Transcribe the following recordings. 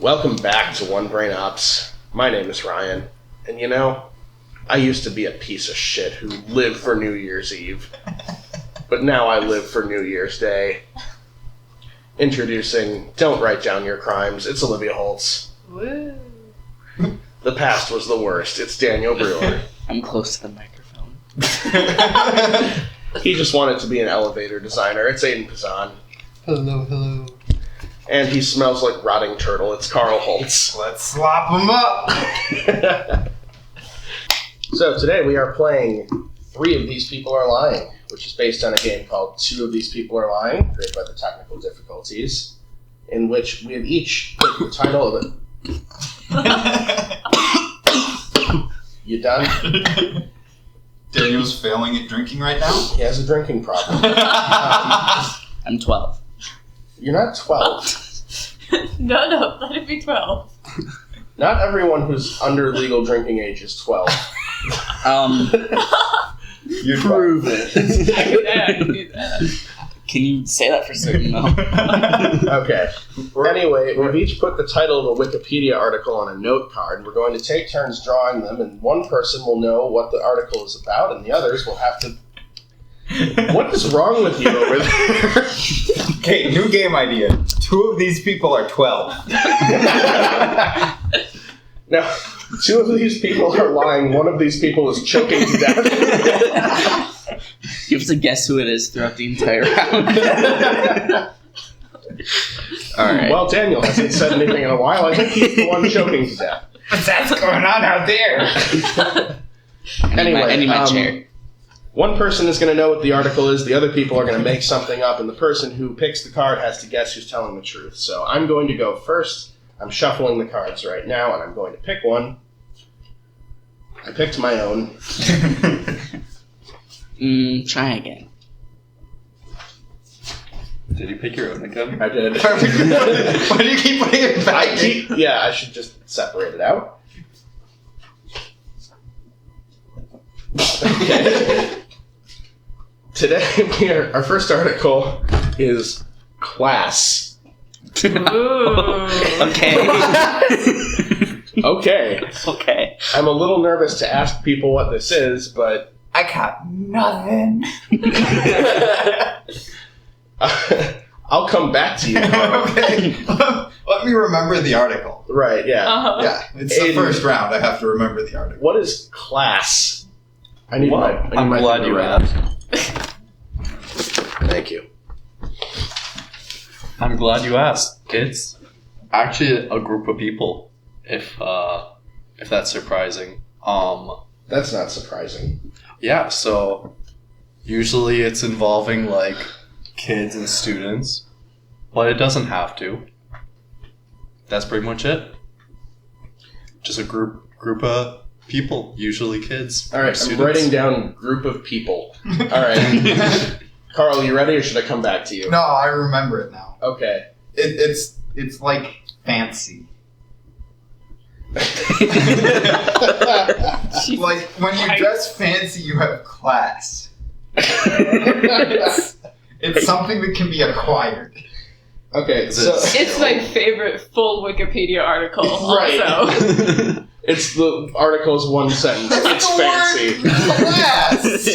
Welcome back to One Brain Ops. My name is Ryan, and you know, I used to be a piece of shit who lived for New Year's Eve, but now I live for New Year's Day. Introducing Don't Write Down Your Crimes, it's Olivia Holtz. Woo. The past was the worst, it's Daniel Brewer. I'm close to the microphone. He just wanted to be an elevator designer, it's Aiden Pazan. Hello. And he smells like rotting turtle, it's Carl Holtz. Let's slop them up. So today we are playing Three of These People Are Lying, which is based on a game called Two of These People Are Lying, created by the Technical Difficulties, in which we have each picked the title of it. You done? Daniel's failing at drinking right now. He has a drinking problem. I'm 12. You're not 12. No, let it be 12. Not everyone who's under legal drinking age is 12. You're Prove it. I can do that. Can you say that for certain, though? Okay. Anyway, we've each put the title of a Wikipedia article on a note card. We're going to take turns drawing them, and one person will know what the article is about, and the others will have to... What is wrong with you over there? Okay, new game idea. Two of these people are 12. Now, two of these people are lying. One of these people is choking to death. You have to guess who it is throughout the entire round. Alright. Well, Daniel hasn't said anything in a while. I think he's the one choking to death. What's going on out there? I need my chair. One person is going to know what the article is, the other people are going to make something up, and the person who picks the card has to guess who's telling the truth. So I'm going to go first. I'm shuffling the cards right now, and I'm going to pick one. I picked my own. Try again. Did you pick your own again? I did. Why do you keep putting it back? I should just separate it out. Okay. Today, our first article is class. Ooh. Okay. Okay. I'm a little nervous to ask people what this is, but... I got nothing. I'll come back to you. Carl. Okay. Let me remember the article. Right, yeah. Uh-huh. Yeah, it's the Aiden. first round. I have to remember the article. What is class? I need my I'm glad you asked. Thank you. I'm glad you asked. It's actually a group of people. If that's surprising. That's not surprising. Yeah. So usually it's involving like kids and students, but it doesn't have to. That's pretty much it. Just a group of people, usually kids. All right, students. I'm writing down group of people. All right. Carl, you ready or should I come back to you? No, I remember it now. Okay. It's like fancy. Like when you dress fancy, you have class. It's something that can be acquired. Okay, Is so... it- It's my favorite full Wikipedia article, Right. also. It's the article's one sentence. It's fancy. Class.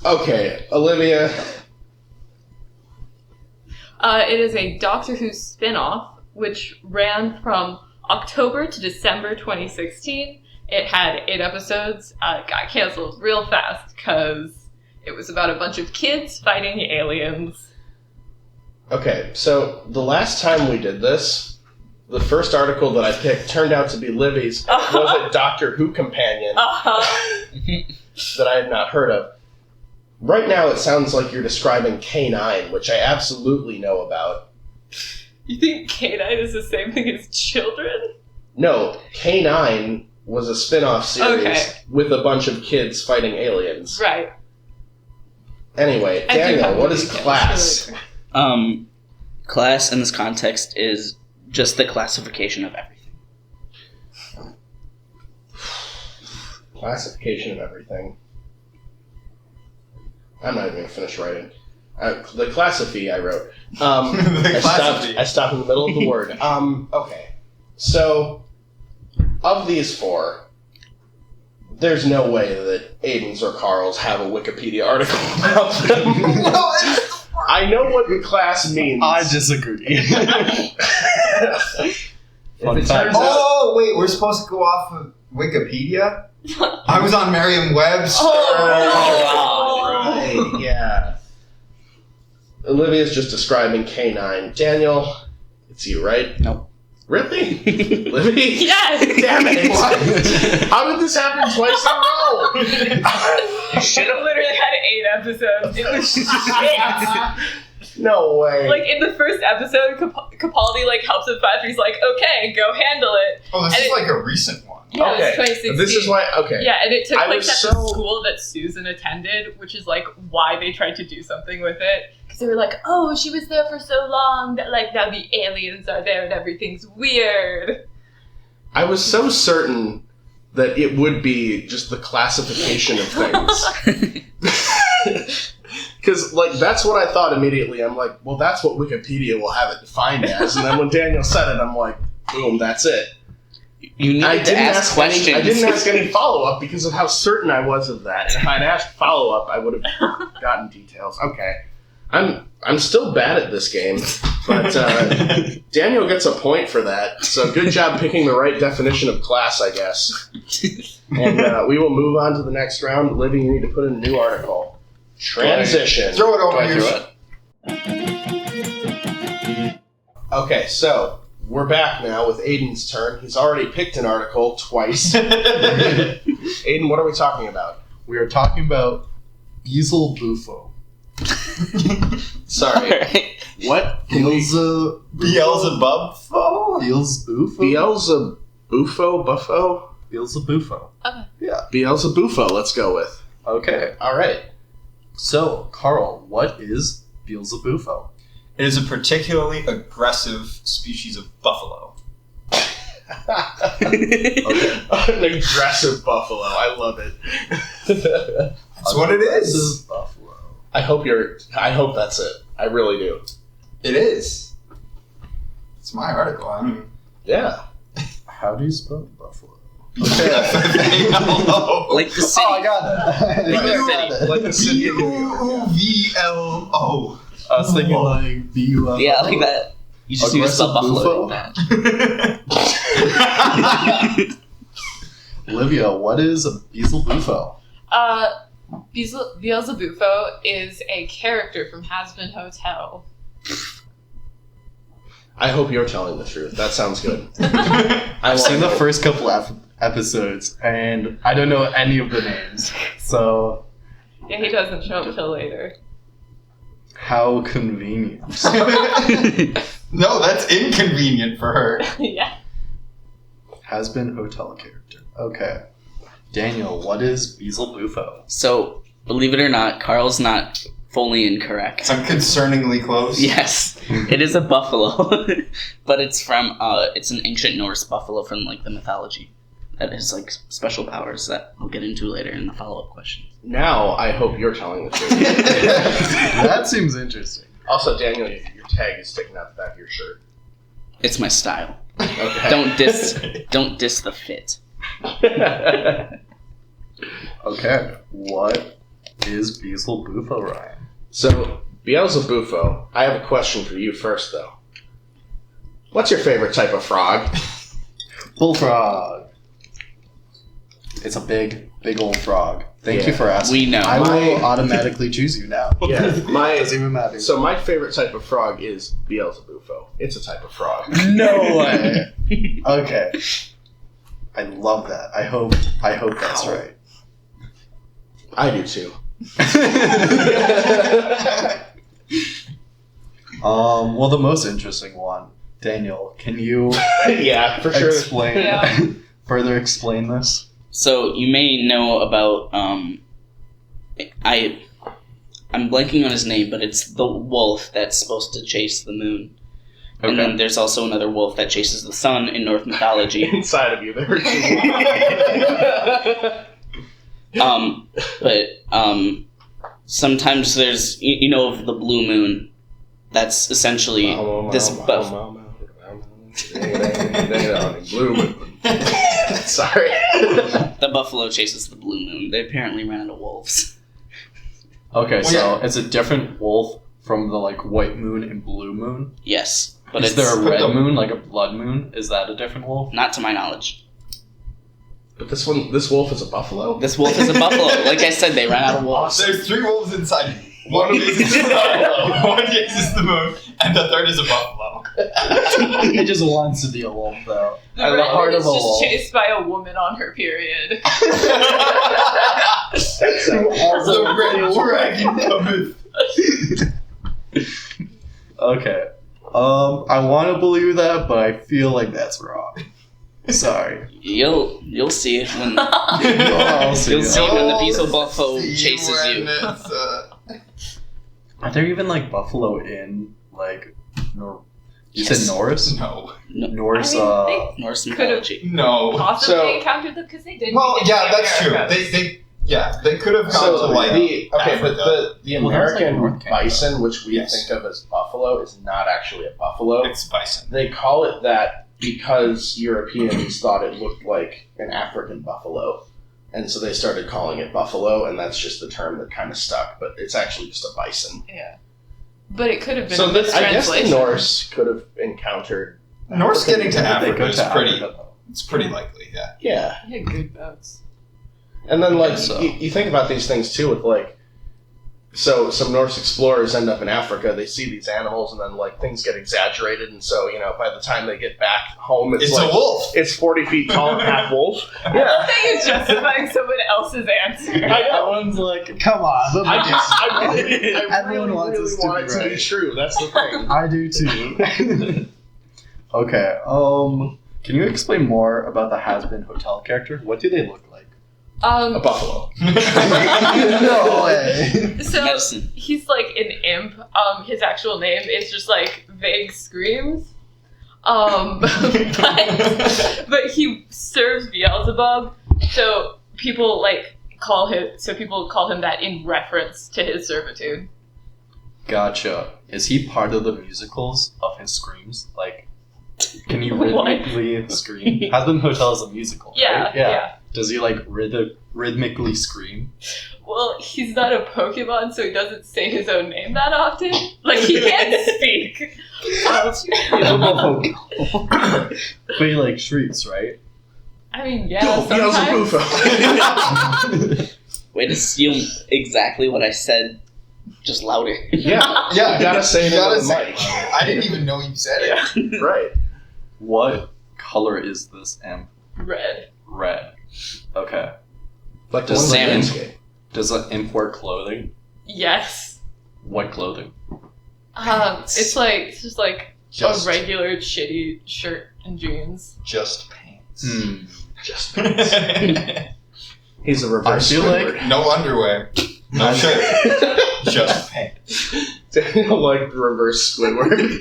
Okay, Olivia. It is a Doctor Who spin-off, which ran from October to December 2016. It had 8 episodes. It got canceled real fast because it was about a bunch of kids fighting aliens. Okay, so the last time we did this, the first article that I picked turned out to be Livy's. It was a Doctor Who companion that I had not heard of. Right now it sounds like you're describing K9, which I absolutely know about. You think K9 is the same thing as children? No, K9 was a spin-off series Okay. with a bunch of kids fighting aliens. Right. Anyway, I do have Daniel, what is details. class? Really Class in this context is just the classification of everything. Classification of everything. I'm not even going to finish writing. The classify I wrote. The classify. I stopped in the middle of the word. Okay. So, of these four, there's no way that Aiden's or Carl's have a Wikipedia article about them. I know what the class means. I disagree. Fun fact. Oh, wait, we're supposed to go off of Wikipedia? I was on Merriam-Webster. Right, yeah. Olivia's just describing K9. Daniel, it's you, right? Nope. Really? Libby? Yes! Damn it! How did this happen twice in a row? You should have literally had 8 episodes. It was shit. No way. Like, in the first episode, Capaldi, like, helps him fight. He's like, okay, go handle it. Oh, this And is it- like a recent one. Yeah, okay. it was 2016. This is why. Okay. Yeah, and it took I place was at the so- school that Susan attended, which is, like, why they tried to do something with it. Because they were like, oh, she was there for so long that, like, now the aliens are there and everything's weird. I was so certain that it would be just the classification of things. Because, like, that's what I thought immediately. I'm like, well, that's what Wikipedia will have it defined as. And then when Daniel said it, I'm like, boom, that's it. You need to ask questions. I didn't ask any follow-up because of how certain I was of that. And if I'd asked follow-up, I would have gotten details. Okay. I'm still bad at this game, but Daniel gets a point for that. So good job picking the right definition of class, I guess. And we will move on to the next round. Livy, you need to put in a new article. Transition. Throw it over Do I here. throw it? Okay, so we're back now with Aiden's turn. He's already picked an article twice. Aiden, what are we talking about? We are talking about Beelzebub Bufo. Sorry. Alright. What? Beelzebub? Beelzebub? Beelzebufo? Beelzebufo? Buffo? Beelzebufo. Okay. Yeah. Beelzebufo, let's go with. Okay. All right. So, Carl, what is Beelzebufo? It is a particularly aggressive species of buffalo. Okay. An aggressive buffalo. I love it. That's what it is. Aggressive buffalo. I hope that's it. I really do. It is. It's my article. I mean, Yeah. How do you spell buffalo? B-U-F-F-A-L-O. Like the city. Oh, I got it. Like the city. Like the city of New York. B-U-V-L-O. I was thinking like B-U-F-O. Yeah, like that. You just need to spell Aggressive buffalo bufo? like that. Olivia, what is a Beelzebufo? Beelzebufo is a character from Hazbin Hotel. I hope you're telling the truth. That sounds good. I've seen the first couple episodes, and I don't know any of the names. So, Yeah, he doesn't show up till later. how convenient. No, that's inconvenient for her. Yeah. Has been hotel character. Okay. Daniel, what is Beelzebufo? So, believe it or not, Carl's not fully incorrect. I'm concerningly close. Yes, it is a buffalo, but it's from it's an ancient Norse buffalo from like the mythology that has like special powers that we'll get into later in the follow-up question. Now, I hope you're telling the truth. That seems interesting. Also, Daniel, your tag is sticking out the back of your shirt. It's my style. Okay. Don't diss the fit. Okay. What is Beelzebufo, Ryan? So, Beelzebufo, I have a question for you first, though. What's your favorite type of frog? Bullfrog. It's a big old frog. Thank you Yeah. for asking. We know. I will My- automatically choose you now. Yeah, Doesn't even matter. So my favorite type of frog is Beelzebufo. It's a type of frog. No way. Okay. I love that. I hope that's right. I do too. Well, the most interesting one, Daniel. Can you Yeah, for sure. explain Yeah. further explain this? So you may know about I'm blanking on his name, but it's the wolf that's supposed to chase the moon. And then there's also another wolf that chases the sun in Norse mythology. Inside of you, there. sometimes there's you know the blue moon. That's essentially this buff. Blue moon. Sorry. The buffalo chases the blue moon. They apparently ran into wolves. Okay, Well, so yeah. it's a different wolf from the like white moon and blue moon. Yes, but Is it's there a red the- moon, like a blood moon? Is that a different wolf? not to my knowledge. But this wolf is a buffalo? This wolf is a buffalo. Like I said, they ran out of wolves. There's 3 wolves inside you. One chases the buffalo, one chases the moon, and the third is a buffalo. It just wants to be a wolf, though. The At the red heart moon of is a just wolf. chased by a woman on her period. The red dragon cometh. Okay. I want to believe that, but I feel like that's wrong. Sorry. You'll see it when I'll see you'll it. see it when the Beetle Buffalo See chases when you. it's, Are there even like buffalo in like Nor? You Yes. said Norse? No. Norse. I mean, Norse Could've- mythology. No. Possibly So- encountered them because they did. Well, begin yeah, to that's true. Americas. They could have gone So to like the Africa. but the Well, that's like American North Canada. bison, which we Yes. think of as buffalo, is not actually a buffalo. It's bison. They call it that because Europeans thought it looked like an African buffalo. And so they started calling it buffalo, and that's just the term that kind of stuck. But it's actually just a bison. Yeah, but it could have been So a this, I guess the mistranslation. Norse could have encountered. Norse getting to They Africa go is to pretty. Africa, though. It's pretty likely. Yeah. Yeah. He had good boats. And then, like, So- you think about these things too with, like, so some Norse explorers end up in Africa, they see these animals, and then, like, things get exaggerated, and so, by the time they get back home, it's It's like, a wolf. it's 40 feet tall and half wolf. I Yeah. think it's justifying someone else's answer. I know. Everyone's like, come on. I Everyone really, wants really us to want be it to be right. true. That's the thing. I do too. Okay. Can you explain more about the Has-Been Hotel character? What do they look like? A buffalo. No way. So Medicine. he's like an imp. His actual name is just like Vague Screams. But he serves Beelzebub, so people call him that in reference to his servitude. Gotcha. Is he part of the musicals of his screams? Like, can you What? rhythmically scream? Has-Been Hotel is a musical, Yeah, right? yeah. Does he like rhythmically scream? Well, he's not a Pokemon, so he doesn't say his own name that often. Like, he can't speak. But he like shrieks, right? I mean, yeah, Go, sometimes. Beelzebufo. Way to steal exactly what I said, just louder. Yeah. Yeah, You gotta say it gotta into the say- mic. I didn't even know you said it. Right. What color is this imp? Red. Red. Okay. Like Does the salmon- landscape. Does an imp wear clothing? Yes. What clothing? It's just like Just, a regular shitty shirt and jeans. just pants. Just no he's a reverse. I feel like- Squidward. underwear. No shirt. Just pants. like reverse Squidward.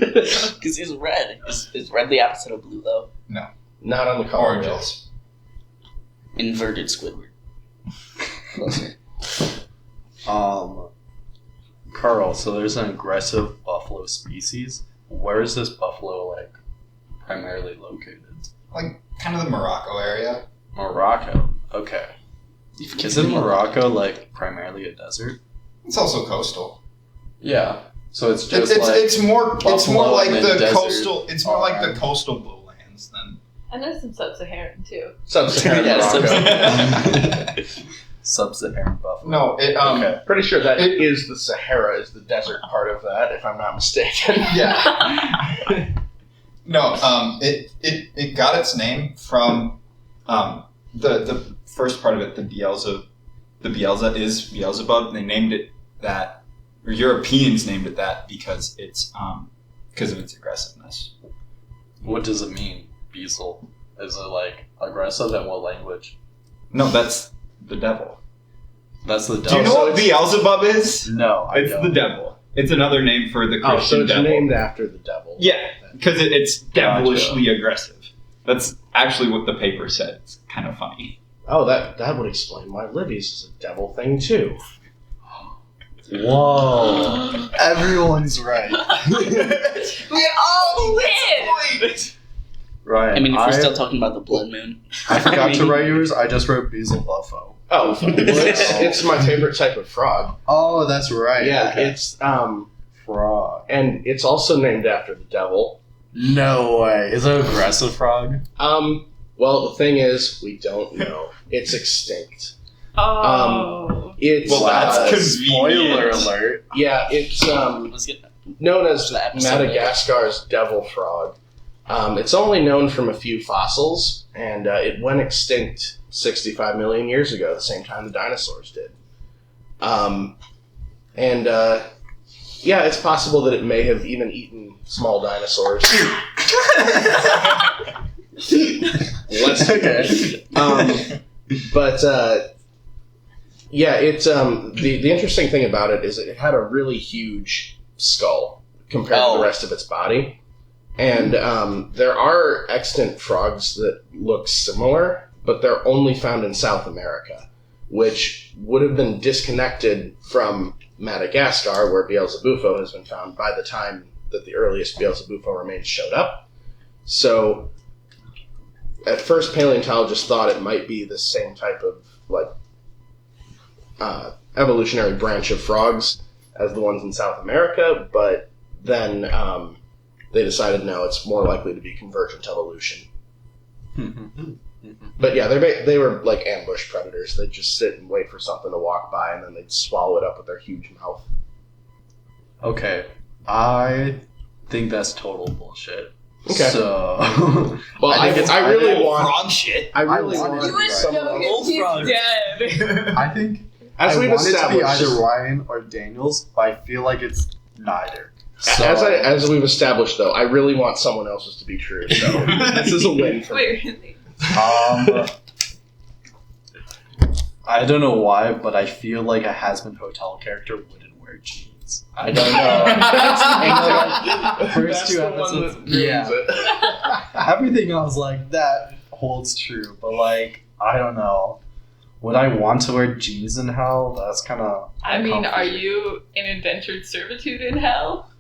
Because he's red. Is red the opposite of blue, though? Not on the color wheel. Oranges. Inverted Squidward. Closer. Carl, so there's an aggressive buffalo species. Where is this buffalo like primarily located? Like, kind of the Morocco area. Morocco. Okay. Isn't Morocco like primarily a desert? It's also coastal. Yeah. So it's It's, just it's, like it's more buffalo like and the then desert coastal. It's more all like the around. coastal lowlands than. And there's some sub-Saharan too. Sub-Saharan Yeah, Morocco. sub-Saharan buffalo. No, it Okay. Pretty sure that It- is the Sahara, is the desert part of that, if I'm not mistaken. Yeah. No, it got its name from the first part of it, the Beelza is Beelzebub. They named it that, or Europeans named it that because of its aggressiveness. What does it mean? Beelzebub. Is it like aggressive in what language? No, that's the devil. That's the Do you devil. know so what it's- Beelzebub is? No, I It's don't. the devil. It's another name for the Oh, Christian so it's devil. named after the devil. Yeah, because it's devilishly aggressive. That's actually what the paper said. It's kind of funny. Oh, that would explain why Livy's is a devil thing, too. Whoa. Everyone's right. We all win! Right. I mean, if we're still talking about the blood moon. I forgot to write yours. I just wrote Beelzebufo. Oh, well, it's my favorite type of frog. Oh, that's right. Yeah, okay. it's Frog. and it's also named after the devil. No way. Is it an aggressive frog? Well, the thing is, we don't know. It's extinct. Oh. It's Well, that's Spoiler convenient. alert. yeah, it's Let's get known as The episode. Madagascar's devil frog. It's only known from a few fossils, and it went extinct 65 million years ago, the same time the dinosaurs did. Yeah, it's possible that it may have even eaten small dinosaurs. Let's Okay. Yeah, it's the interesting thing about it is it had a really huge skull compared to the rest of its body, and there are extant frogs that look similar, but they're only found in South America, which would have been disconnected from Madagascar, where Beelzebufo has been found by the time that the earliest Beelzebufo remains showed up. So, at first, paleontologists thought it might be the same type of evolutionary branch of frogs as the ones in South America, but then they decided no, it's more likely to be convergent evolution. But yeah, they were like ambush predators. They'd just sit and wait for something to walk by, and then they'd swallow it up with their huge mouth. Okay. I think that's total bullshit. Okay. So, Well, I really want. frog shit. I really I want wanted- You would someone know else. if he's dead. I think As I we've want it to be established, either Ryan or Daniels, but I feel like it's neither. So, as we've established, though, I really want someone else's to be true. So this is a win for me. Wait, really? I don't know why, but I feel like a Has-Been Hotel character wouldn't wear jeans. I don't know. That's First That's two the one episodes, that ruins yeah. it. Everything else like that holds true, but like I don't know. Would I want to wear jeans in hell? That's kind of. I mean, are you in indentured servitude in hell?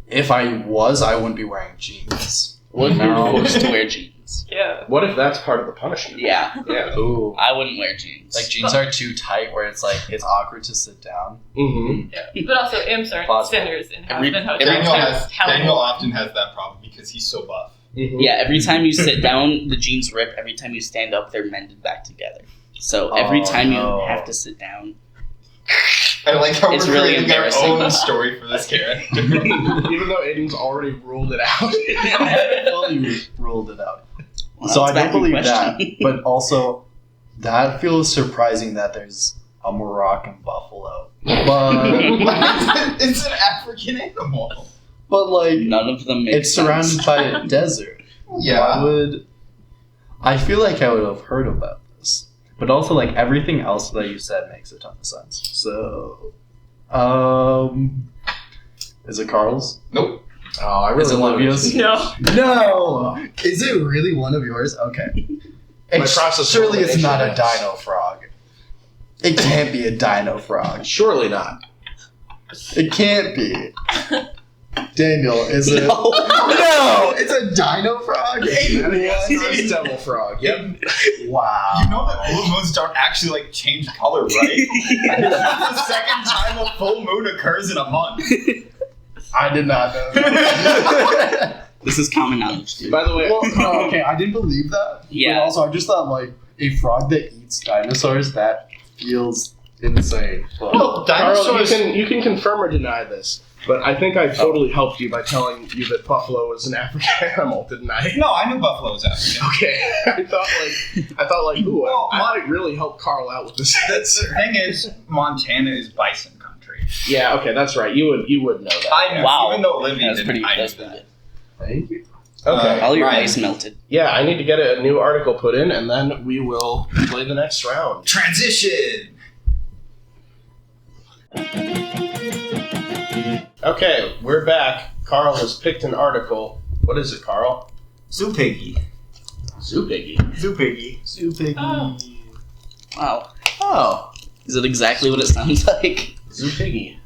If I was, I wouldn't be wearing jeans. What if No. you're forced to wear jeans? Yeah. What if that's part of the punishment? Yeah, Yeah. Ooh. I wouldn't wear jeans. Like jeans are too tight, where it's like it's awkward to sit down. Mm-hmm. Yeah. But also, imps aren't Plausible. sinners in Every- Has-Been Hotel. Daniel That's Daniel hell. often has that problem because he's so buff. Mm-hmm. Yeah, every time you sit down, the jeans rip. Every time you stand up, they're mended back together. So every Oh, time no. you have to sit down, I like how It's we're really creating our embarrassing. own story for this character. Even though Aiden's already ruled it out. I haven't fully ruled it out. well, So I that's don't back in believe that. question. But also, that feels surprising that there's a Moroccan buffalo. But It's an African animal. like None of them make it's sense. surrounded by a desert. Yeah. I feel like I would have heard about this. But also like everything else that you said makes a ton of sense. So is it Carl's? Nope. Oh, I Is really it wanted Olivia's? No. No! Is it really one of yours? Okay. My process of Surely it's not a elimination dino frog. It can't be a dino frog. Surely not. It can't be. Daniel, is it? No. No! It's a dino frog? Madagascar's devil frog. Yep. Wow. You know that full moons don't actually like change color, right? This is the second time a full moon occurs in a month. I did not know that. This is common knowledge, dude. By the way, Well, okay, I didn't believe that. Yeah. But also, I just thought, like, a frog that eats dinosaurs, that feels insane. But well, Carl, dinosaurs- you can confirm or deny this, but I think I totally helped you by telling you that buffalo is an African animal, didn't I? No, I knew buffalo was African. Okay, I thought like, ooh, Well, I might really help Carl out with this The answer. thing is, Montana is bison country. Yeah, okay, that's right. You would know that. I knew, Wow. even though Olivia That's didn't. pretty. I knew That's pretty that. good. thank you. Okay, All your Ryan. ice melted. yeah, I need to get a new article put in, and then we will play the next round. Transition. Okay, we're back. Carl has picked an article. What is it, Carl? Zoo piggy. Zoo piggy. Zoo piggy. Zoo piggy. Oh. Wow. Oh. Is it exactly what it sounds like? Zoo Piggy.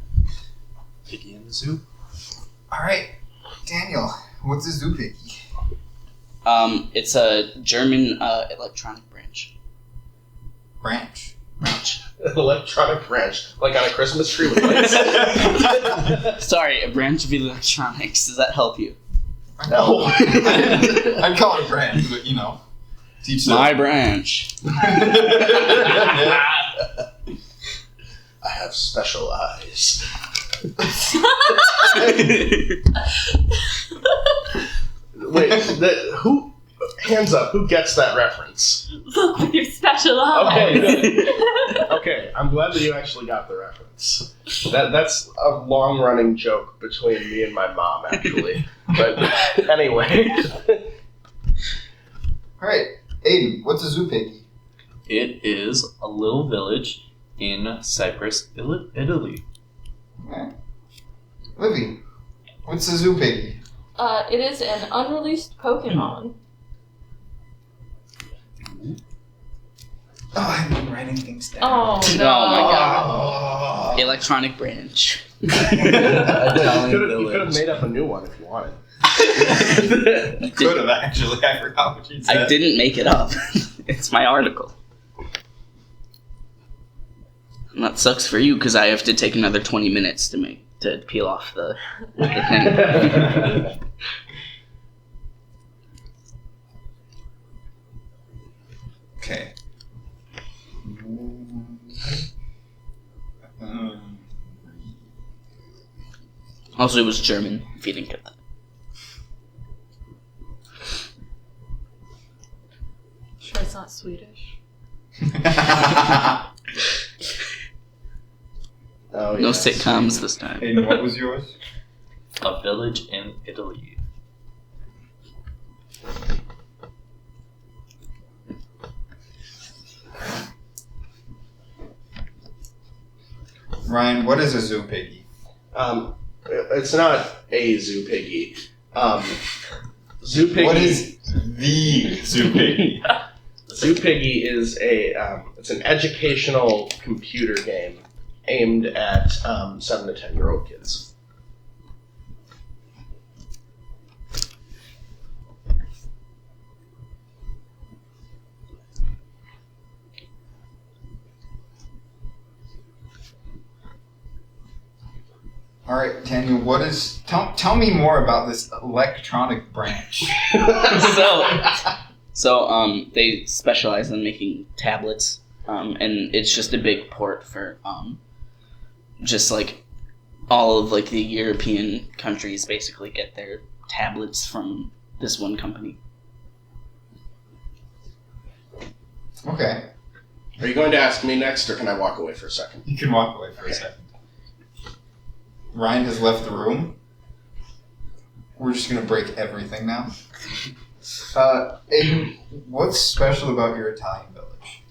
Piggy in the zoo. All right, Daniel, what's a zoo piggy? It's a German electronic branch. Branch. An electronic branch, like on a Christmas tree with lights. Sorry, a branch of electronics. Does that help you? No. I'd call it a branch, but teach them. My branch. I have special eyes. Wait, who? Hands up. Who gets that reference? Look with your special eyes. Okay, good. Okay, I'm glad that you actually got the reference. That's a long-running joke between me and my mom, actually. But anyway. All right, Aiden, what's a zoo piggy? It is a little village in Cyprus, Italy. Okay. Livy, what's a zoo piggy? It is an unreleased Pokemon. Oh, I've been writing things down. Oh no! Oh my god. Oh. Electronic branch. You could have made up a new one if you wanted. You could have actually. I forgot what you said. I didn't make it up. It's my article. And that sucks for you because I have to take another 20 minutes to peel off the thing. Okay. Also, it was German, if you didn't get that. Sure, it's not Swedish. Oh, No yes. sitcoms this time. Aiden, what was yours? A village in Italy. Ryan, what is a zoo piggy? It's not a Zoo Piggy. Zoo Piggy. What is the zoo piggy? Zoo Piggy is it's an educational computer game aimed at 7 to 10-year-old kids. All right, Daniel, what is? Tell me more about this electronic branch. So they specialize in making tablets, and it's just a big port for just like all of like the European countries basically get their tablets from this one company. Okay, Are you going to ask me next, or can I walk away for a second? you can walk away for a second. Ryan has left the room. We're just gonna break everything now. Aiden, what's special about your Italian village?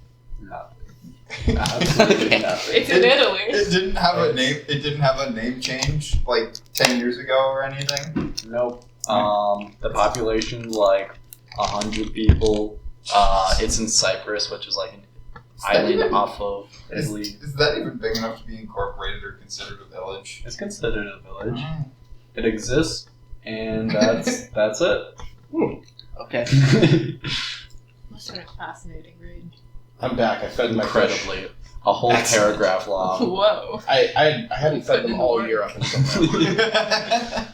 Absolutely nothing. It's in Italy. It didn't have a name. It didn't have a name change like 10 years ago or anything. Nope. The population like 100 people. It's in Cyprus, which is like an island off of Italy. Is that even big enough to be incorporated or considered a village? It's considered a village. It exists, and that's it. Okay. Must have been a fascinating read. I'm back. I fed my fish. Incredibly, a whole paragraph long. Whoa. I hadn't fed them all year up until now.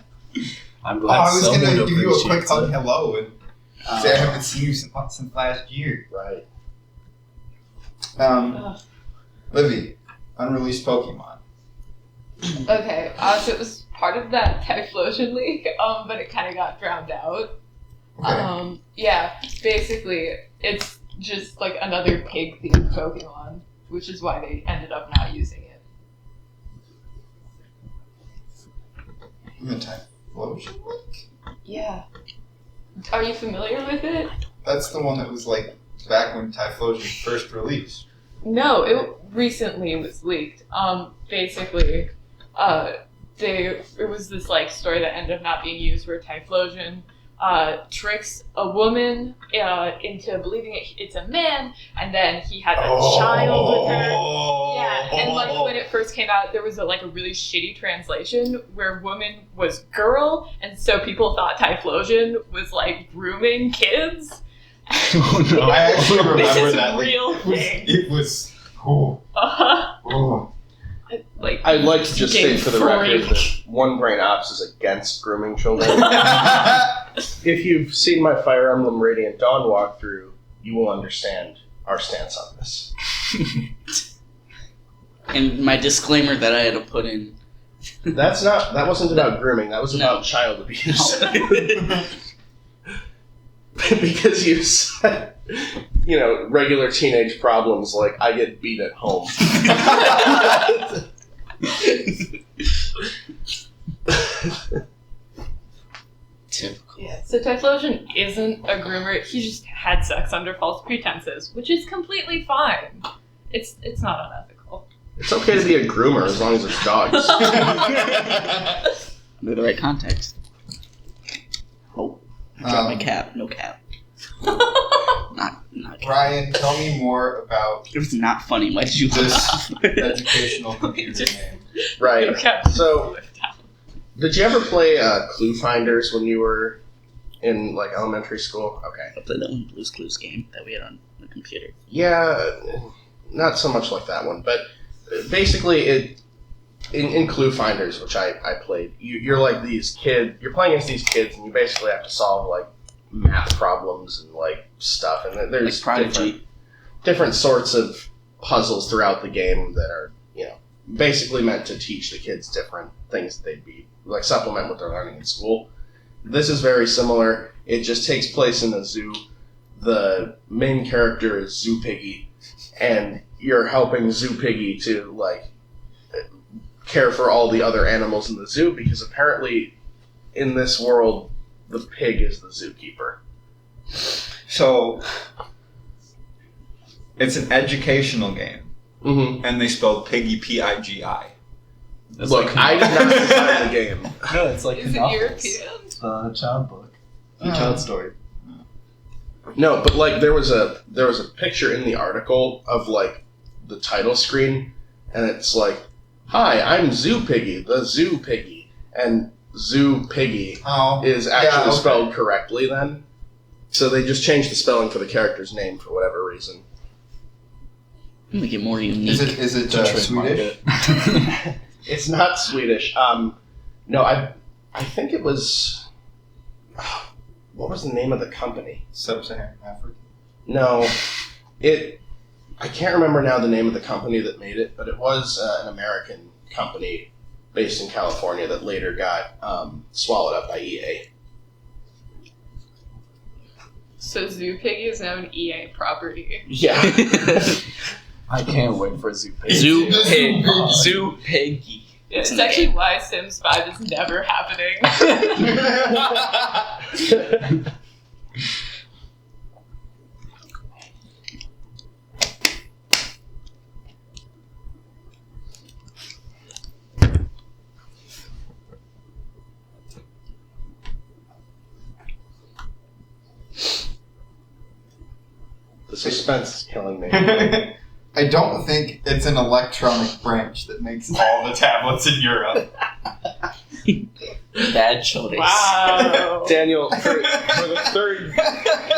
I'm Oh, glad I was someone gonna give you a quick appreciates hug, it. hello, and say I haven't seen you since last year. Right. Ugh. Livy, unreleased Pokemon. Okay, so it was part of that Typhlosion leak, but it kind of got drowned out. Okay. Yeah, basically, it's just like another pig-themed Pokemon, which is why they ended up not using it. The Typhlosion leak? Yeah. Are you familiar with it? That's the one that was like back when Typhlosion first released. No, it recently was leaked. Basically, it was this like story that ended up not being used where Typhlosion tricks a woman into believing it's a man, and then he has a child with her. Yeah, and like when it first came out, there was a really shitty translation where woman was girl, and so people thought Typhlosion was like grooming kids. Oh no! I actually remember This is that. a real thing. It was. Oh. Oh. Like, I'd like to just state for the record freak. that One Brain Ops is against grooming children. If you've seen my Fire Emblem Radiant Dawn walkthrough, you will understand our stance on this. And my disclaimer that I had to put in. That wasn't about grooming, that was about child abuse. Because you said, regular teenage problems like I get beat at home. Typical. Yeah, so Typhlosion isn't a groomer. He just had sex under false pretenses, which is completely fine. It's not unethical. It's okay to be a groomer as long as it's dogs. Under the right context. Oh, I dropped my cap. No cap. Not cap. Ryan, tell me more about It was not funny. Why did you this laugh? educational computer Just- game. Right. Okay. So, did you ever play Clue Finders when you were in elementary school? Okay. I played that one Blue's Clues game that we had on the computer. Yeah, not so much like that one, but basically, in Clue Finders, which I played, you're like these kids. You're playing against these kids, and you basically have to solve math problems and stuff. And there's Like Prodigy. different sorts of puzzles throughout the game that are basically meant to teach the kids different things that they'd be supplement what they're learning in school. This is very similar. It just takes place in a zoo. The main character is Zoo Piggy, and you're helping Zoo Piggy to care for all the other animals in the zoo, because apparently in this world the pig is the zookeeper. So, it's an educational game, Mm-hmm. and they spelled Piggy P-I-G-I. It's Look, like I did not design the game. No, it's like Is it novels. European? Child book. Child story. No, but there was a picture in the article of the title screen, and it's "Hi, I'm Zoo Piggy, the Zoo Piggy," and Zoo Piggy Oh. is actually okay. spelled correctly then. So they just changed the spelling for the character's name for whatever reason. Make it more unique. Is it To trademark Swedish? it. It's not Swedish. No, I think it was. What was the name of the company? Sub-Saharan Africa. No, I can't remember now the name of the company that made it, but it was an American company based in California that later got swallowed up by EA. So Zoo Piggy is now an EA property. Yeah. I can't wait for Zoo Pig. Zoo Zoo Pig. Pig. Zoo Piggy. Yeah, It's it's an actually A. why Sims 5 is never happening. The suspense is killing me. I don't think it's an electronic branch that makes all the tablets in Europe. Bad choice. Wow. Daniel, for the third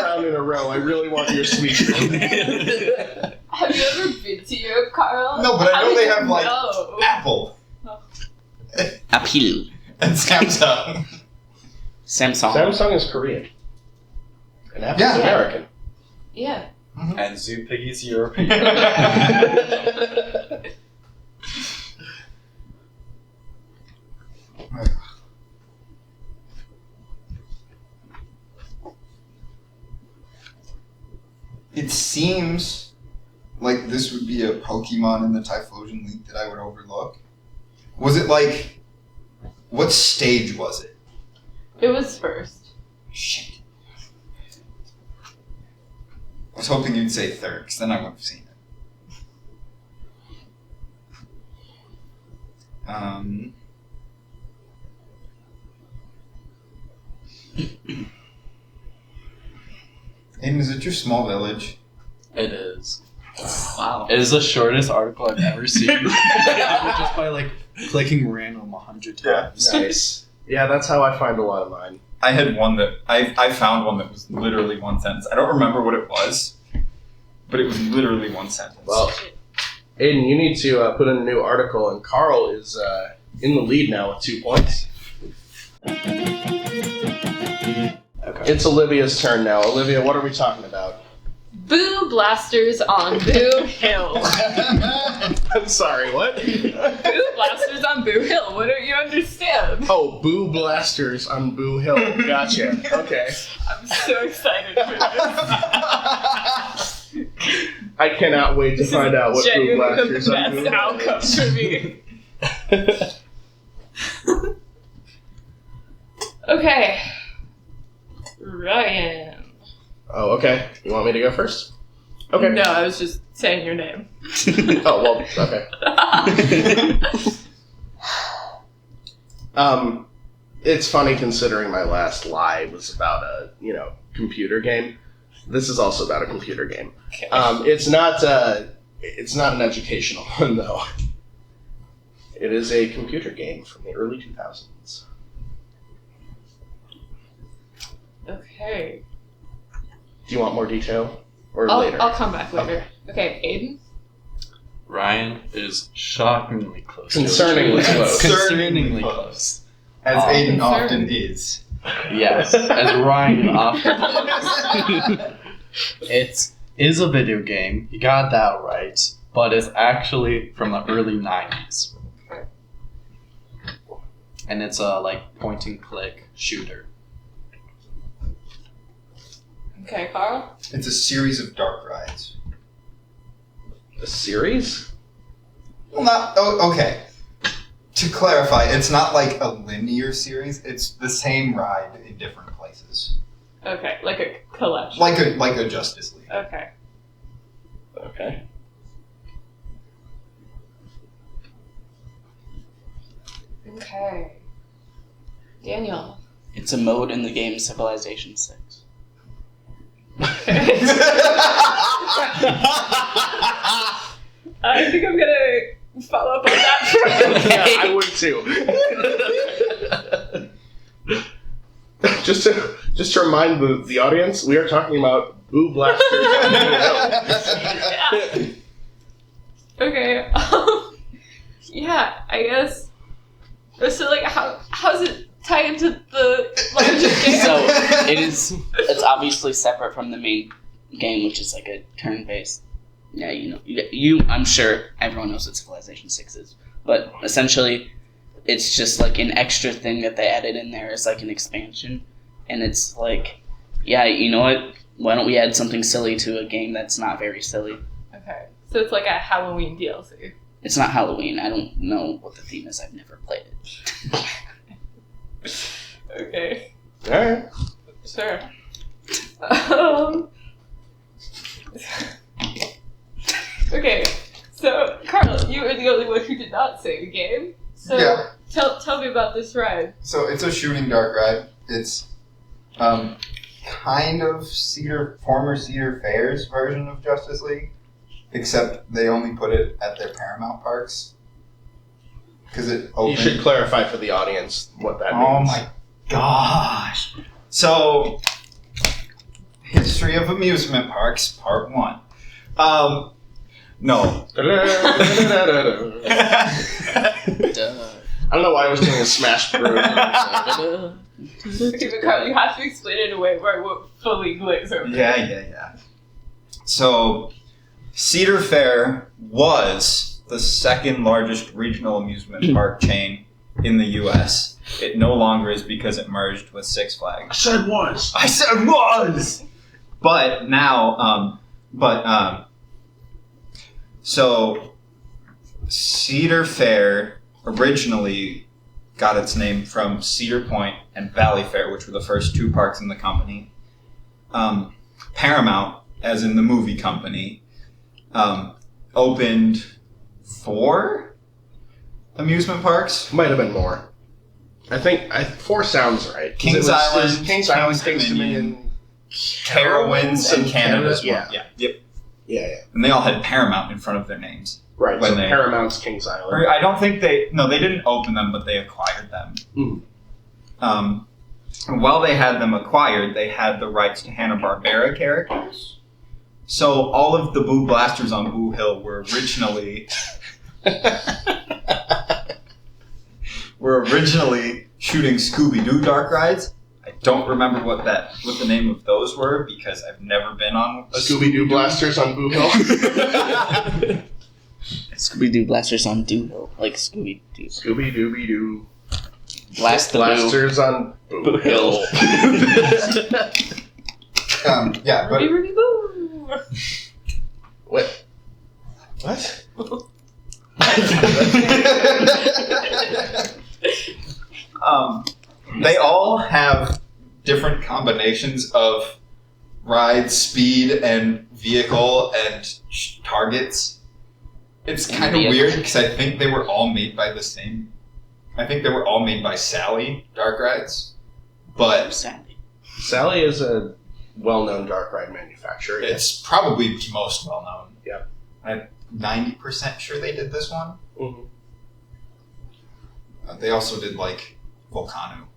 round in a row, I really want your speech. Have you ever been to Europe, Carl? No, but I How know did they you have, like, know? Apple Appeal. and Samsung. Samsung. Samsung is Korean. And Apple's Yeah. American. Yeah. And Zoo Piggy's European. It seems like this would be a Pokemon in the Typhlosion League that I would overlook. Was it what stage was it? It was first. Shit. I was hoping you'd say third, because then I would have seen it. Aiden, is it your small village? It is. Wow. It is the shortest article I've ever seen. Just by like clicking random 100 times. Nice. Yeah, that's how I find a lot of mine. I had one that I found one that was literally one sentence. I don't remember what it was, but it was literally one sentence. Well, Aiden, you need to put in a new article, and Carl is in the lead now with 2 points. Okay. It's Olivia's turn now. Olivia, what are we talking about? Boo blasters on Boo Hill. I'm sorry, what? Boo blasters on Boo Hill. What don't you understand? Oh, Boo Blasters on Boo Hill. Gotcha. Okay. I'm so excited for this. I cannot wait to This find out what Boo genuinely Blasters the on Boo best Hill outcome is. for me. Okay. Ryan. Oh, okay. You want me to go first? Okay. No, I was just saying your name. Oh, well, okay. It's funny considering my last lie was about a, computer game. This is also about a computer game. Okay. It's not an educational one, though. It is a computer game from the early 2000s. Okay. Do you want more detail? Or later? I'll come back later. Okay, Aiden? Ryan is shockingly close. Concerningly to it. close. Concerningly close. As Oh. Aiden Concern. often is. Yes, as Ryan often is. It is a video game. You got that right. But it's actually from the early 90s. And it's a point and click shooter. Okay, Carl? It's a series of dark rides. A series? Well, not. Oh, okay. To clarify, it's not like a linear series. It's the same ride in different places, Okay, like a collection. like a Justice League. Okay. Okay. Okay. Daniel. It's a mode in the game Civilization 6. I think I'm gonna follow up on that. Yeah, I would too. just to remind the audience, we are talking about Boo Blasters. Yeah. Okay. Yeah, I guess. So, how's it tie into the larger game? So it's obviously separate from the main game, which is like a turn-based. Yeah, you I'm sure everyone knows what Civilization 6 is, but essentially, it's just like an extra thing that they added in there as like an expansion, and it's like, yeah, you know what? Why don't we add something silly to a game that's not very silly? Okay, so it's like a Halloween DLC. It's not Halloween. I don't know what the theme is. I've never played it. Okay, Alright. sure. Okay, so Carl, you were the only one who did not say the game. So Yeah. tell me about this ride. So it's a shooting dark ride. It's kind of former Cedar Fair's version of Justice League, except they only put it at their Paramount parks because it You opened. should clarify for the audience what that means. Oh my gosh! So, history of amusement parks, part 1. No. Duh. I don't know why I was doing a Smash Bros. Okay, but Carl, you have to explain it in a way where I won't fully glaze over. Yeah. So, Cedar Fair was the second largest regional amusement park chain in the U.S. It no longer is because it merged with Six Flags. said was. I said was! But now, so Cedar Fair originally got its name from Cedar Point and Valley Fair, which were the first 2 parks in the company. Paramount, as in the movie company, opened 4 amusement parks. Might have been more. I think 4 sounds right. 'Cause Kings it was Island, Kings Island, Kings Kings Dominion, Carowinds and Canada's Yeah. one. Yeah. Yep. Yeah. And they all had Paramount in front of their names. Right. When So they- Paramount's Kings Island. Or I don't think they didn't open them, but they acquired them. Mm. And while they had them acquired, they had the rights to Hanna-Barbera characters. So all of the Boo Blasters on Boo Hill were originally shooting Scooby-Doo dark rides. I don't remember what the name of those were because I've never been on a Scooby-Doo blasters on Boo Hill. Scooby-Doo blasters on Doo, like Scooby-Doo. Scooby-Dooby-Doo. Blast the Boo. Blasters on Boo Hill. Yeah, but Ruby, Ruby, boo! What? What? they all have different combinations of ride, speed, and vehicle and targets. It's kind of weird because I think they were all made by the same. I think they were all made by Sally Dark Rides, but Sandy. Sally is a well-known dark ride manufacturer. it's probably the most well known. Yep. I'm 90% sure they did this one. Mhm. They also did like Volcano.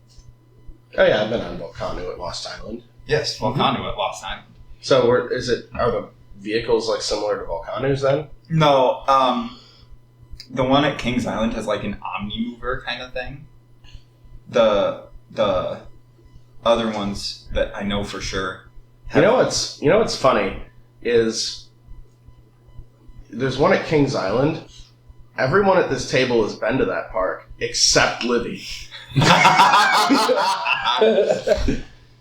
Oh yeah, I've been on Volcano at Lost Island. Yes, Volcano at Lost Island. So, are the vehicles like similar to Volcano's then? No, the one at Kings Island has like an Omnimover kind of thing. The other ones that I know for sure. You know what's funny is there's one at Kings Island. Everyone at this table has been to that park except Livy.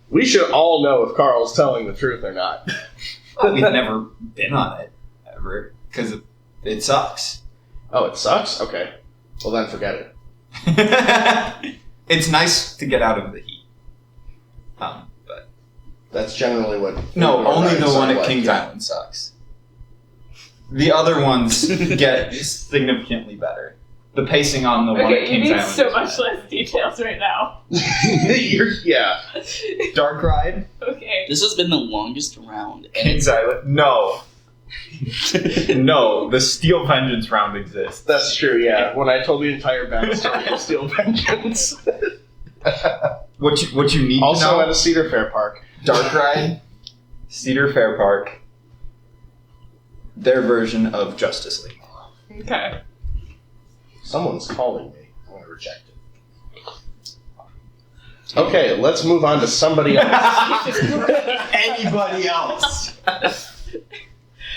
We should all know if Carl's telling the truth or not. We've never been on it ever because it sucks. Oh, it sucks? Okay. Well, then forget it. It's nice to get out of the heat. But That's generally what... no, indoor only the rides one are at like. Kings Island sucks. The other ones get significantly better. The pacing on the one at Okay, you Kings need Island so is much bad. less details right now. Yeah. Dark Ride? Okay. This has been the longest round. And Kings Island? No. No, the Steel Vengeance round exists. That's true, yeah. When I told the entire backstory of Steel Vengeance. What you need Also to know? at a Cedar Fair park. Dark Ride, Cedar Fair Park, their version of Justice League. Okay. Someone's calling me. I'm going to reject it. Okay, let's move on to somebody else. Anybody else?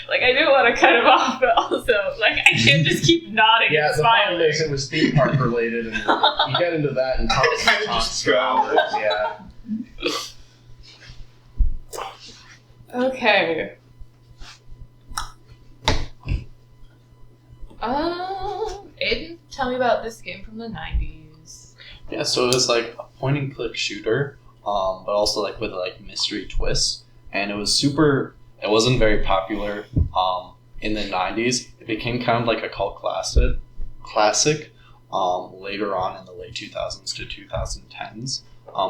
Like, I do want to cut him off, but also, like, I can't just keep nodding Yeah, and the problem smiling. is it was theme park related, and you get into that and talk Kinda just go. hours, yeah. Okay. Aiden, tell me about this game from the 90s. Yeah, so it was like a point and click shooter, but also like with like mystery twists, and it was super. It wasn't very popular in the 90s. It became kind of like a cult classic later on in the late 2000s to 2010s,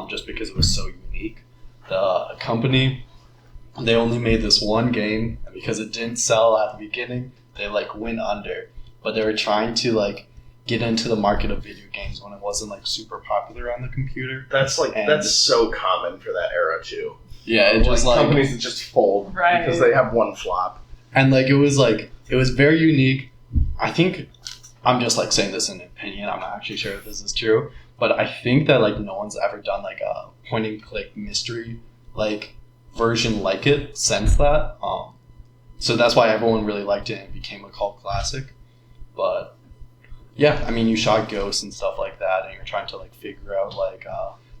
just because it was so unique. The company, they only made this one game, and because it didn't sell at the beginning, they like went under. But they were trying to like get into the market of video games when it wasn't like super popular on the computer. That's And- that's so common for that era too. Yeah, it just like companies that just fold Right. because they have one flop. and like it was very unique. I think I'm just like saying this in opinion. I'm not actually sure if this is true, but I think that like no one's ever done like a point and click mystery like version like it since that. So that's why everyone really liked it and it became a cult classic. But yeah, I mean, you shot ghosts and stuff like that, and you're trying to like figure out like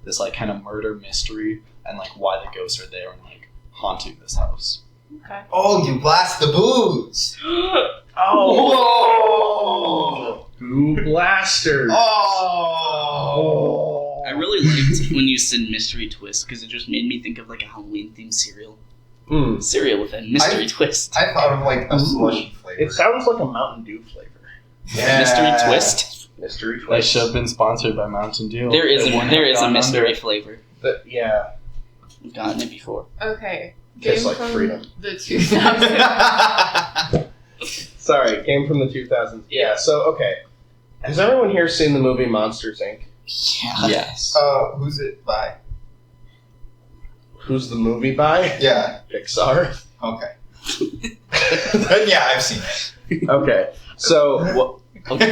this like kind of murder mystery and like why the ghosts are there and like haunting this house. Okay. Oh, you blast the booze! Oh! Boo blasters! Oh! I really liked when you said mystery twist because it just made me think of like a Halloween themed cereal. Mm. Cereal with a mystery twist. I thought of like a slushy flavor. It sounds like a Mountain Dew flavor. Yeah. Mystery twist. Mystery They twist. should have been sponsored by Mountain Dew. There is They a wouldn't there have is a gone mystery under. flavor. Yeah. I've gotten it before. Okay. Tastes Game like from freedom. the 2000s. Sorry, came from the 2000s. Yeah, so, okay. Has everyone here seen the movie Monsters, Inc.? Yeah. Yes. Who's it by? Who's the movie by? Yeah. Pixar. Okay. Then yeah, I've seen it. Okay, so Okay.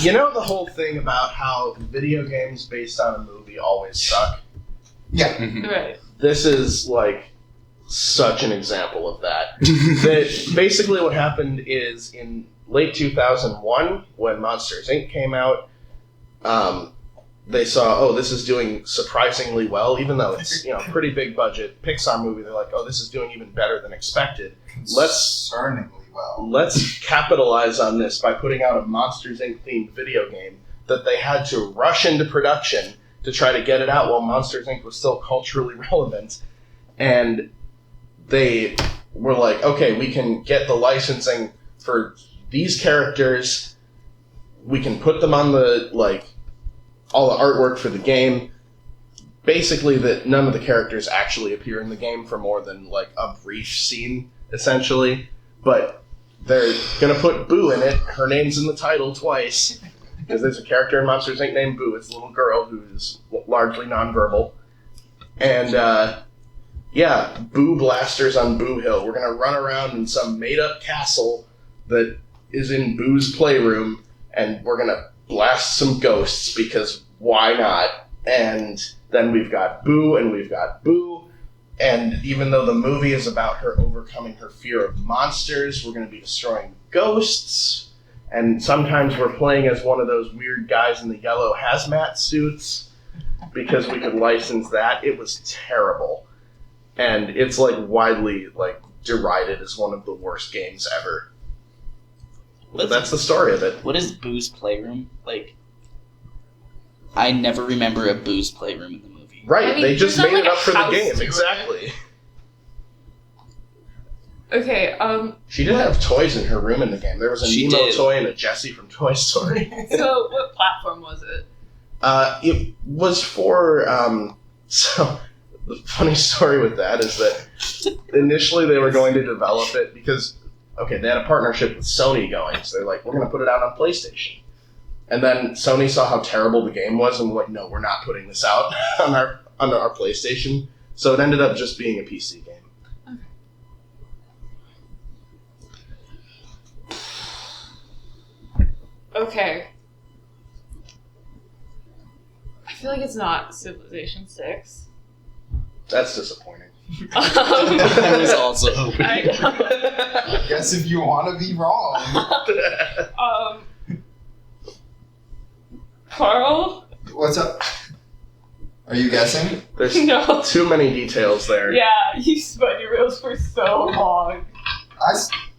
you know the whole thing about how video games based on a movie always suck? Yeah. Mhm. Right. This is like such an example of that. That basically what happened is in late 2001 when Monsters Inc. came out, they saw, oh, this is doing surprisingly well, even though it's, pretty big budget Pixar movie. They're like, oh, this is doing even better than expected. Concerningly well. Let's capitalize on this by putting out a Monsters Inc. themed video game that they had to rush into production to try to get it out while Monsters Inc. was still culturally relevant. And they were like, okay, we can get the licensing for these characters. We can put them on the, all the artwork for the game. Basically, that none of the characters actually appear in the game for more than, a brief scene, essentially. But they're going to put Boo in it. Her name's in the title twice. Because there's a character in Monsters Inc. named Boo. It's a little girl who's largely nonverbal. And, Boo Blasters on Boo Hill. We're going to run around in some made-up castle that is in Boo's playroom, and we're going to blast some ghosts, because why not? And then we've got Boo, and we've got Boo, and even though the movie is about her overcoming her fear of monsters, we're going to be destroying ghosts, and sometimes we're playing as one of those weird guys in the yellow hazmat suits, because we could license that. It was terrible. And it's, widely, derided as one of the worst games ever. But that's the story of it. What is Boo's Playroom? I never remember a Boo's Playroom in the movie. Right, I mean, they just there's made not, it up for the a house game, to it. exactly. Okay, She did have toys in her room in the game. There was a She Nemo did. toy and a Jessie from Toy Story. so what platform was it? It was for, so the funny story with that is that initially they were going to develop it because, okay, they had a partnership with Sony going, so they're like, we're going to put it out on PlayStation. And then Sony saw how terrible the game was and were like, no, we're not putting this out on our PlayStation. So it ended up just being a PC game. Okay. I feel like it's not Civilization 6. That's disappointing. I was also hoping. I know. I guess if you want to be wrong. Carl? What's up? Are you guessing? There's No. too many details there. Yeah, you spun your wheels for so long.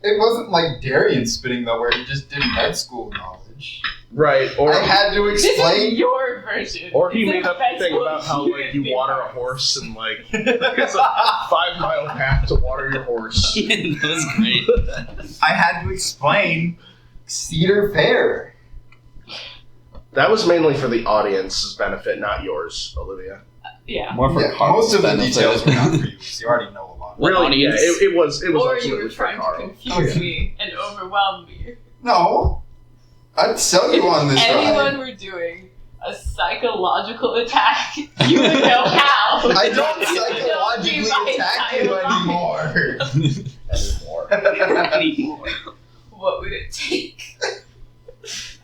It wasn't like Darian spitting though, where he just did med school knowledge. Right, or I had to This explain. is your version. or he This made is up a Ben's thing about how bullshit you water a horse and it's a 5-mile path to water your horse. That was great. I had to explain Cedar Fair. That was mainly for the audience's benefit, not yours, Olivia. Yeah. More for Yeah, Carl's most of the benefit. details were not for you. 'Cause you already know a lot. What Really, audience? yeah, it was Or you ultimately were for trying to Carl. confuse Oh, yeah. me and overwhelm me. No, I'd sell you on this If anyone ride. were doing a psychological attack, you would know how. I don't It would psychologically be my attack you entire life. anymore. Anymore. What would it take?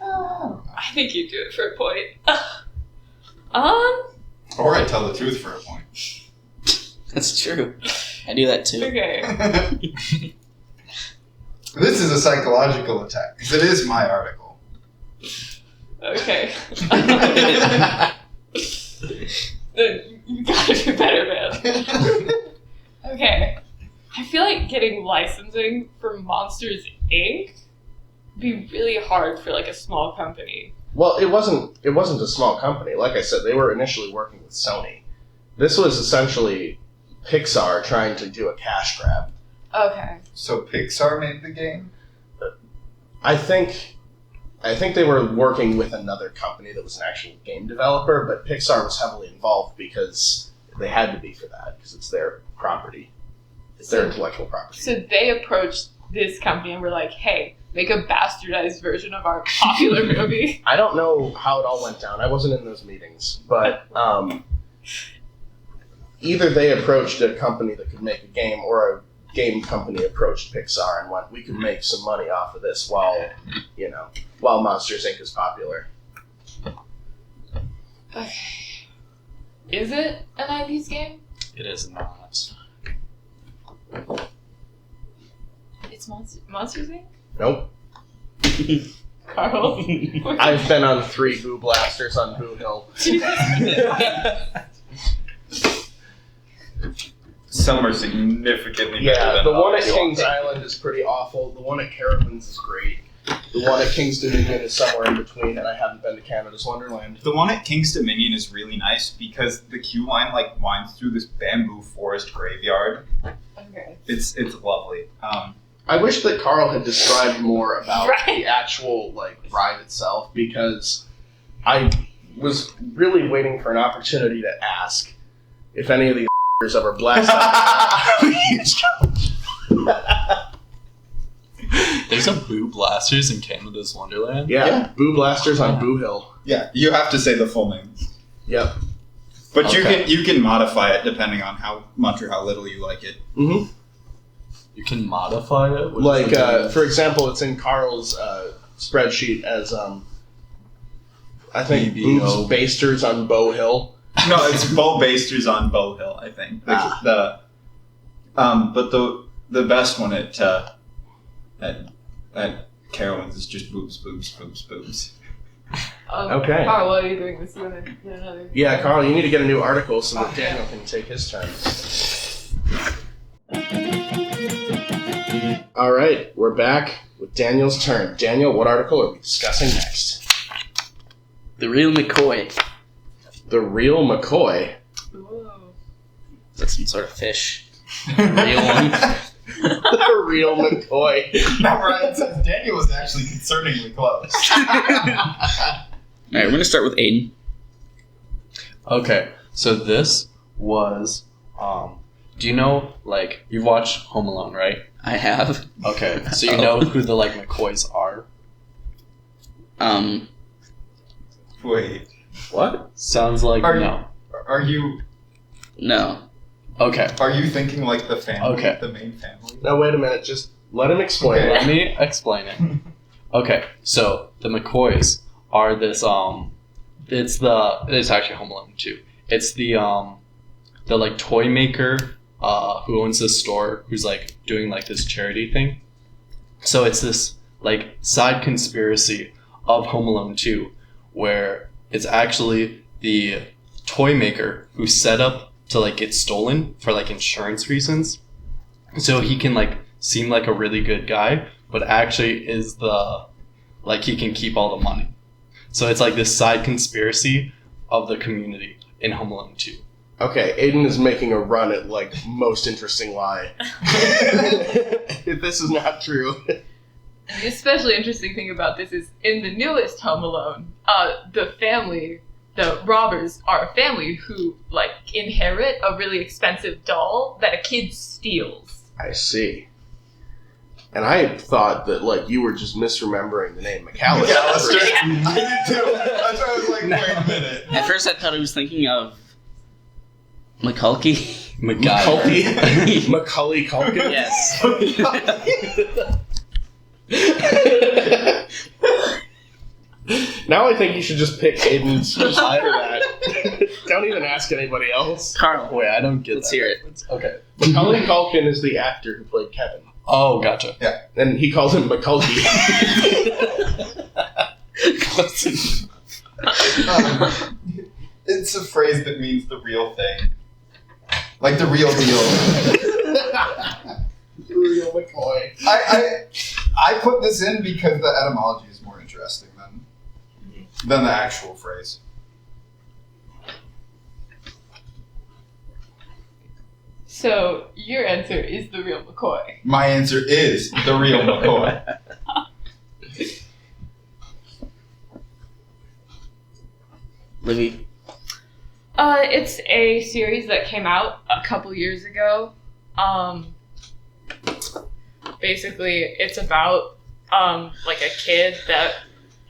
I think you'd do it for a point. Or I tell the truth for a point. That's true. I do that too. Okay. This is a psychological attack because it is my article. Okay. Then you gotta do better, man. Okay. I feel like getting licensing for Monsters Inc. would be really hard for a small company. Well, it wasn't a small company. Like I said, they were initially working with Sony. This was essentially Pixar trying to do a cash grab. Okay. So Pixar made the game? I think they were working with another company that was an actual game developer, but Pixar was heavily involved because They had to be for that because it's their property. It's their intellectual property. So they approached this company and were like, hey, make a bastardized version of our popular movie. I don't know how it all went down. I wasn't in those meetings, but either they approached a company that could make a game, or a game company approached Pixar and went, "We could make some money off of this while Monsters Inc. is popular." Okay. Is it a 90s game? It is not. It's Monsters Inc.? Nope. Carl? I've been on 3 Boo Blasters on Boo Hill. Some are significantly better Yeah, than the one at others. Kings Island is pretty awful. The one at Carowinds is great. The one at King's Dominion is somewhere in between, and I haven't been to Canada's Wonderland. The one at King's Dominion is really nice because the queue line winds through this bamboo forest graveyard. Okay. It's lovely. I wish that Carl had described more about Right. the actual ride itself, because I was really waiting for an opportunity to ask if any of these ever blast out. There's a Boo Blasters in Canada's Wonderland. Yeah, Boo Blasters on Boo Hill. Yeah, you have to say the full name, Yep. but Okay. you can modify it depending on how much or how little you like it. Mm-hmm. You can modify it? What does that mean? For example, it's in Carl's spreadsheet as, I think, BBO. Boobs Basters on Bow Hill. No, it's Bo Basters on Bow Hill, I think. But the best one at Carowinds is just boobs, boobs, boobs, boobs. Okay. Carl, what are you doing this year? Another. Yeah, Carl, you need to get a new article so that Daniel can take his turn. All right, we're back with Daniel's turn. Daniel, what article are we discussing next? The Real McCoy. The Real McCoy. Ooh. Is that some sort of fish? Real one? The Real McCoy. Ryan says Daniel was actually concerningly close. Alright, we're gonna start with Aiden. Okay, so this was, do you know, you've watched Home Alone, right? I have. Okay, so you know who the, McCoys are? Wait, What? Sounds like no. are you No. Okay, thinking like the family, Okay. the main family? No, wait a minute. Just let him explain. let me explain it. Okay, so the McCoys are this, it's actually Home Alone 2. It's the toy maker, who owns this store, who's doing this charity thing. So it's this side conspiracy of Home Alone 2, where it's actually the toy maker who set up to get stolen for insurance reasons, so he can seem like a really good guy, but actually is the he can keep all the money. So it's this side conspiracy of the community in Home Alone 2. Okay, Aiden is making a run at most interesting lie. If this is not true. The especially interesting thing about this is in the newest Home Alone, the robbers are a family who inherit a really expensive doll that a kid steals. I see. And I thought that you were just misremembering the name McAllister. I did too. That's why I was like, wait a minute. At first I thought I was thinking of McCulkey. McCulkey. Macaulay Culkin. Yes. Now I think you should just pick Aiden's reply to that. Don't even ask anybody else. Carl. Wait, I don't get Let's that hear it. reference. Okay. Macaulay Culkin is the actor who played Kevin. Oh, gotcha. And he calls him McCulkey. It's a phrase that means the real thing. Like the real deal. Real McCoy. I put this in because the etymology is more interesting than the actual phrase. So your answer is the real McCoy. My answer is the real McCoy. Livy. It's a series that came out a couple years ago. Basically, it's about like a kid that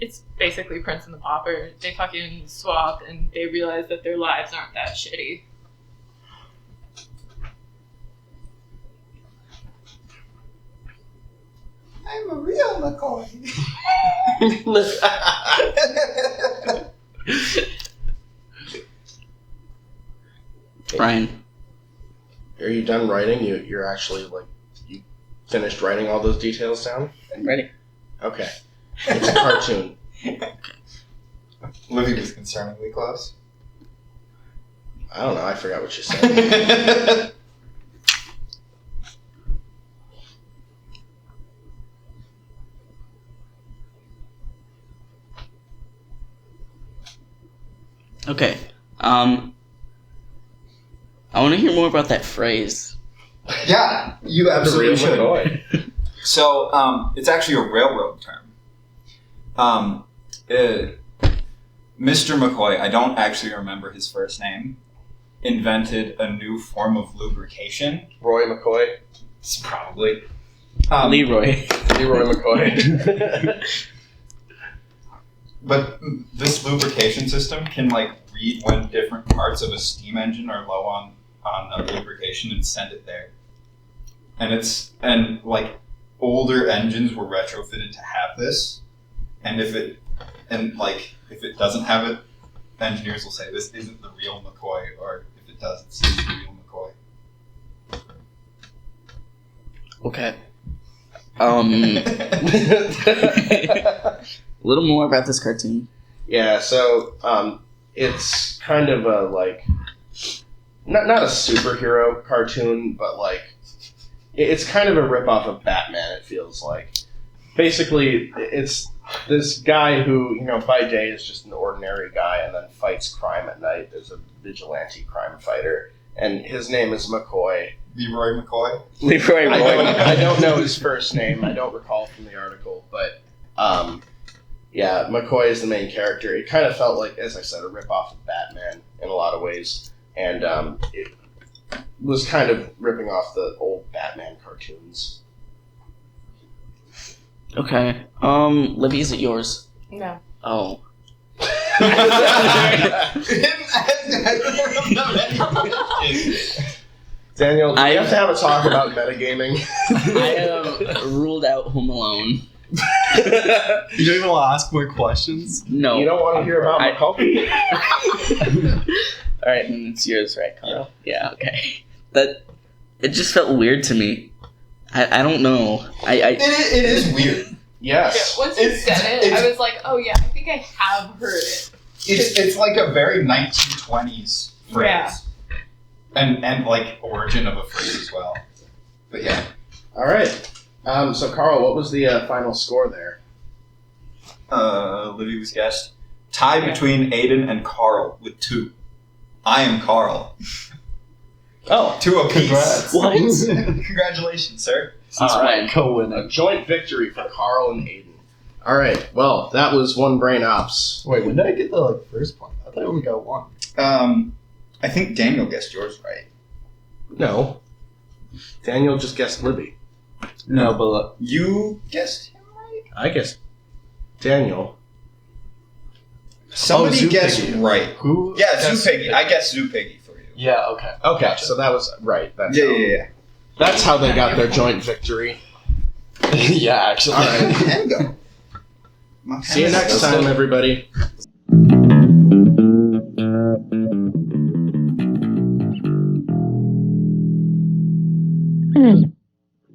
it's basically Prince and the Pauper. They fucking swap and they realize that their lives aren't that shitty. I'm a real McCoy. Brian. Are you done writing? You're actually like you finished writing all those details down? I'm ready. Okay. It's a cartoon. Livy was concerningly close. I don't know. I forgot what you said. Okay. I want to hear more about that phrase. Yeah, you The absolutely real should. McCoy. So, it's actually a railroad term. Mr. McCoy, I don't actually remember his first name, invented a new form of lubrication. Roy McCoy. It's probably. Leroy. Leroy McCoy. But this lubrication system can, like, read when different parts of a steam engine are low on lubrication and send it there. And older engines were retrofitted to have this, and if it doesn't have it, engineers will say this isn't the real McCoy, or if it does, it's the real McCoy. Okay. A little more about this cartoon. Yeah, so it's kind of a like not a superhero cartoon, but like it's kind of a ripoff of Batman. It feels like basically it's this guy who by day is just an ordinary guy and then fights crime at night. There's a vigilante crime fighter, and his name is McCoy. Leroy McCoy? Leroy I don't know his first name. I don't recall from the article, but yeah, McCoy is the main character. It kind of felt like, as I said, a ripoff of Batman in a lot of ways, and it was kind of ripping off the old Batman cartoons. Okay. Libby, is it yours? No. Oh. Daniel, do we have to have a talk about metagaming? I have ruled out Home Alone. You don't even want to ask more questions? No. You don't want to hear about Macaulay? Alright, then it's yours, right, Carl? Yeah, okay. It just felt weird to me. I don't know. It is weird. Yes. Once you said it, I was like, oh yeah, I think I have heard it. It's like a very 1920s phrase. Yeah. And like origin of a phrase as well. But yeah. All right. So, Carl, what was the final score there? Livy was guessed. Tie between Aiden and Carl with 2. I am Carl. Oh, 2 apiece. Congrats. What? Congratulations, sir. Since All right. when? A Co-winning. joint victory for Carl and Aiden. All right. Well, that was one brain ops. Wait, when did I get the first point? I thought I only got one. I think Daniel guessed yours right. No. Daniel just guessed Libby. No, but You guessed him right? I guess Daniel. Somebody Zoo guessed Piggy. right. who? Yeah, Guessed Zoo Piggy. I guessed Zoo Piggy for you. Yeah, okay. Okay, Gotcha. so that was right. That's Yeah. That's how they got their joint victory. Yeah, actually. All right. There you go. See you next time, everybody. Mm.